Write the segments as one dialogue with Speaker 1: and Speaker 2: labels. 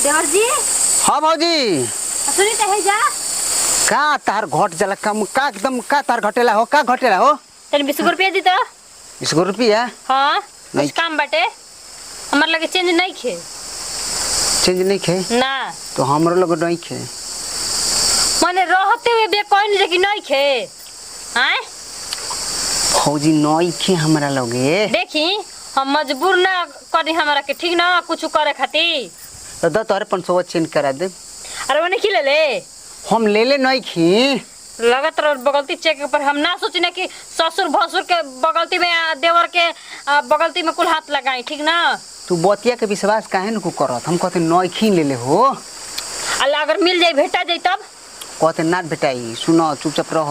Speaker 1: देवर जी।
Speaker 2: हाँ भौजी।
Speaker 1: सुनी तो है जा।
Speaker 2: का तार घट जला कम का एकदम का तार घटेला हो का घटेला हो।
Speaker 1: तने 20 रुपया दी तो
Speaker 2: 20 रुपया।
Speaker 1: हाँ
Speaker 2: नहीं।
Speaker 1: कुछ काम बाटे हमार लगे चेंज नहीं खे।
Speaker 2: चेंज नहीं खे
Speaker 1: ना
Speaker 2: तो हमरो लोग नहीं खे
Speaker 1: माने रहते हुए बे कोई नहीं कि नहीं खे। हैं
Speaker 2: भौजी नहीं खे हमरा लोगे।
Speaker 1: देखी हम मजबूर ना करी हमरा के ठीक ना कुछ करे खातिर
Speaker 2: तो द तोरे 500 चेंज करा दे।
Speaker 1: अरे वो नहीं ले
Speaker 2: हम ले नहीं खी
Speaker 1: लगत रह बगलती चेक पर हम ना सोचने कि ससुर भसुर के बगलती में देवर के बगलती में कुल हाथ लगाई ठीक ना।
Speaker 2: तू बतिया के विश्वास काहे न को करत हम कहते नहीं खी ले हो।
Speaker 1: अल्लाह अगर मिल जाई भेटा जाई तब
Speaker 2: कहते ना बेटाई सुनो चुपचाप रह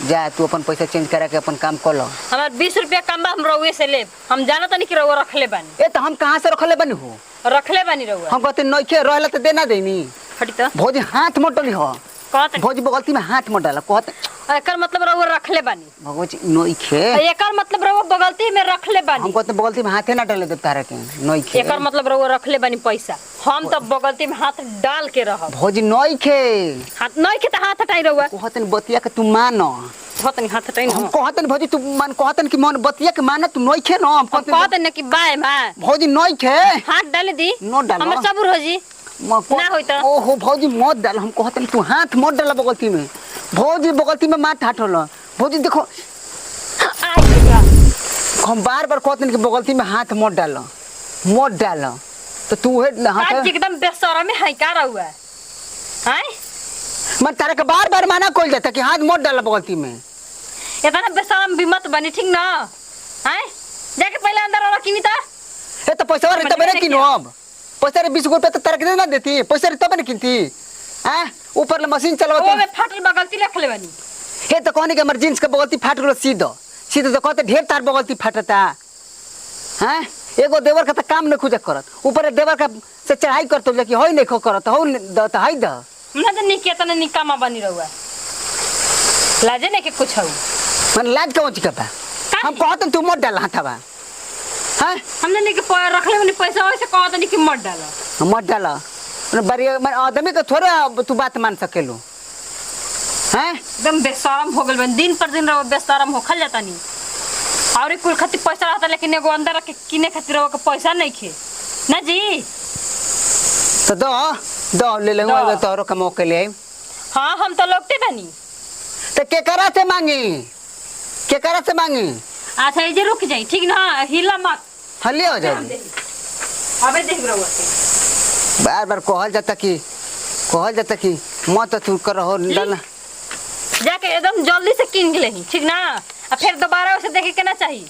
Speaker 2: जा तू अपन पैसा चेंज करा के अपन काम कर लो।
Speaker 1: हमार 20 रुपया कम बा हम रउए से ले हम जाना तनी कि रउआ रखले बानी।
Speaker 2: ए तो हम कहां से रखले बनी हो
Speaker 1: रखले बानी रउआ
Speaker 2: हम कहते नहीं खे रहला तो देना देनी।
Speaker 1: हटी तो
Speaker 2: भौजी हाथ मत डाली हो
Speaker 1: कहत
Speaker 2: भौजी बगलती में हाथ मत डाला कहते
Speaker 1: एकर मतलब रउआ रखले बानी।
Speaker 2: भौजी नहीं खे
Speaker 1: एकर मतलब रउआ बगलती में रखले बानी।
Speaker 2: हम कहते बगलती में हाथे ना डाले दे तारे के नहीं खे
Speaker 1: एकर मतलब रउआ रखले बानी पैसा हम तो बगलती में हाथ डाल के रहब।
Speaker 2: भौजी नहीं खे
Speaker 1: हाथ नहीं के त हाथ हटाई रउआ
Speaker 2: कहते बतिया के तू मान
Speaker 1: कहतनी हाथ हटाई
Speaker 2: हम
Speaker 1: ना
Speaker 2: कहते भौजी तू मान कहते कि मन बतिया के मान तू नहीं खे ना हम कहते
Speaker 1: कहतनी कि बाय मां
Speaker 2: भौजी नहीं खे
Speaker 1: हाथ डाल दी
Speaker 2: न डालो
Speaker 1: हमर सबूर हो जी ना होई तो
Speaker 2: ओहो भौजी मत डाल हम कहते तू हाथ मत डाला बगलती में भौजी बगलती में माथ हाथल भौजी देखो हम बार बार कहते कि बगलती में हाथ मत डाल तो तू हाथ
Speaker 1: आज एकदम बेशरम में है का रहुआ हैं
Speaker 2: मैं तारे के बार बार माना कइल जाता कि हाथ मत डाल बगलती में
Speaker 1: इतना बेशरम भी मत बनी ठीक ना हैं जाके पहले अंदर वाला किनी ता
Speaker 2: ए तो पैसा रे तब रे किनो अब पैसा रे 20 रुपया तो तारे के ना देती पैसा रे तब ने किनती हैं ऊपर ले मशीन चलावत
Speaker 1: ओ में फाटल बगलती रखले बनी
Speaker 2: हे तो कहनी के हमर जींस के बगलती फाट गेलो सीधो तो कहते ढेर तार बगलती फाटता हैं एगो देवर का तो काम न खुजा करत ऊपर देवर का से चढ़ाई करत कि होई नहीं खो करत हो द त हाई द
Speaker 1: ना तो निकेतन निकामा बनी रहुआ लाजे नहीं के कुछ हो
Speaker 2: मन लाज कौन चीज का हम कहत तू मत डाल हाथवा हैं
Speaker 1: हमने नहीं के रखले बनी पैसा वैसे कहत नहीं कि मत डालो
Speaker 2: मत डाल बड़ी आदमी के थोड़े तू बात मान सकेलू हैं
Speaker 1: एकदम बेशरम हो गल बन दिन पर दिन रहो बेशरम होखल जाता नहीं और कुल खातिर पैसा रहता लेकिन एगो अंदर के किने खातिर रहो के पैसा नहीं खे ना जी
Speaker 2: तो दो ले ले तोरो कमो के लिए
Speaker 1: हाँ हम तो लोगते बनी
Speaker 2: तो के करा से मांगी
Speaker 1: अच्छा ये रुक जाई ठीक ना हिला मत
Speaker 2: हल्ले हो जाए
Speaker 1: अबे देख रहो
Speaker 2: बार बार कहल जाता कि मत तू करहो डालना
Speaker 1: जाके एकदम जल्दी से किन ले ठीक ना और फिर दोबारा उसे देखे के ना चाहिए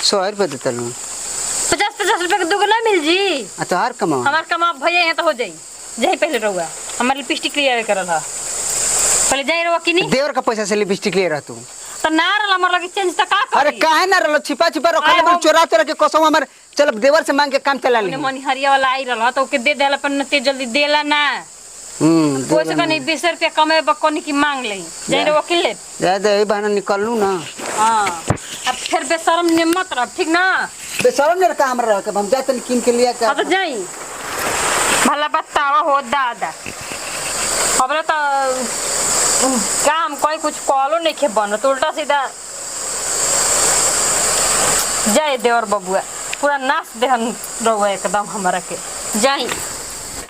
Speaker 2: 100 रुपया देता लूँ
Speaker 1: 50 रुपए के दुगना मिल जी
Speaker 2: तो हर कमा
Speaker 1: हमार कमा भैया यहाँ तो हो जाई जाई पहले रहुआ हमारे लिपस्टिक क्लियर करल हा पहले जाई रहुआ किनी
Speaker 2: देवर का पैसा से लिपस्टिक ले रहा तू
Speaker 1: तो ना रल हमार लगे चेंज त का करी
Speaker 2: अरे काहे ना रलो छिपा रखले बन चोरा के कसम हमर चल देवर से मांग के काम चला ले
Speaker 1: मनी हरिया वाला आई रहल तो के दे देला पर नते जल्दी देला ना कोई का नहीं 20 रुपया कमे बकोनी की मांग ले जाई रे वकील ले
Speaker 2: जा दे बहाना निकल लू ना
Speaker 1: हां अब फिर बेशरम ने मत रह ठीक ना
Speaker 2: बेशरम ने का हमरा के हम जातन किन के लिया का
Speaker 1: तो जाई भला बतावा हो दादा हमरे तो काम कोई कुछ कॉलो नहीं के बन तो उल्टा सीधा जय देवर बबुआ पूरा नाच देहन रहुआ एकदम हमारा के जाई।